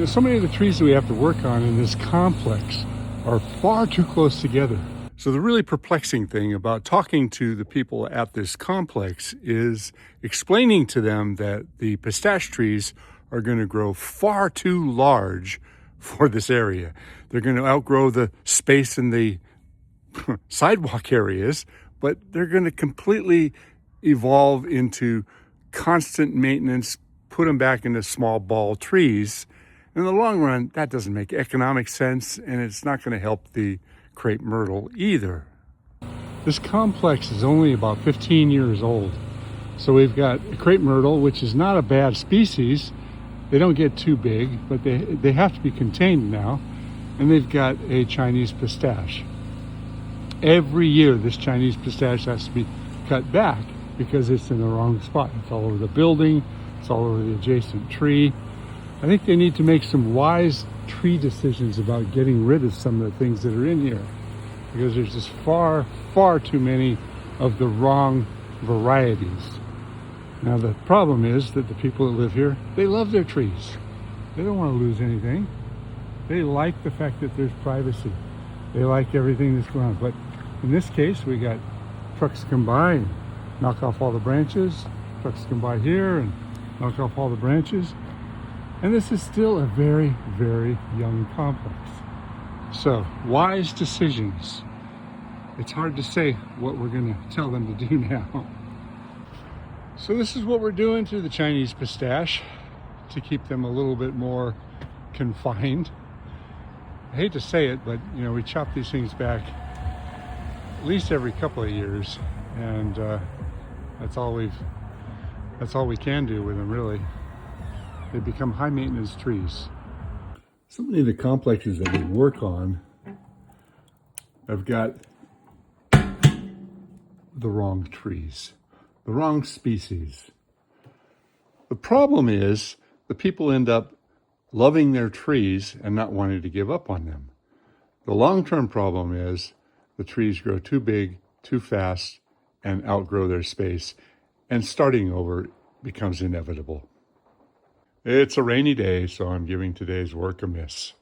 So many of the trees that we have to work on in this complex are far too close together. So the really perplexing thing about talking to the people at this complex is explaining to them that the pistache trees are going to grow far too large for this area. They're going to outgrow the space in the sidewalk areas, but they're going to completely evolve into constant maintenance, put them back into small ball trees. In the long run, that doesn't make economic sense, and it's not going to help the crepe myrtle either. This complex is only about 15 years old. So we've got a crepe myrtle, which is not a bad species. They don't get too big, but they have to be contained now. And they've got a Chinese pistache. Every year, this Chinese pistache has to be cut back because it's in the wrong spot. It's all over the building, it's all over the adjacent tree. I think they need to make some wise tree decisions about getting rid of some of the things that are in here, because there's just far too many of the wrong varieties. Now the problem is that the people that live here, they love their trees. They don't want to lose anything. They like the fact that there's privacy. They like everything that's going on. But in this case, we got trucks come by and knock off all the branches. Trucks come by here and knock off all the branches. And this is still a very young complex. So, wise decisions. It's hard to say what we're going to tell them to do now. So this is what we're doing to the Chinese pistache to keep them a little bit more confined. I hate to say it, but we chop these things back at least every couple of years, and that's all we can do with them, really. They become high maintenance trees. So many of the complexes that we work on have got the wrong trees, the wrong species. The problem is the people end up loving their trees and not wanting to give up on them. The long-term problem is the trees grow too big, too fast, and outgrow their space, and starting over becomes inevitable. It's a rainy day, so I'm giving today's work a miss.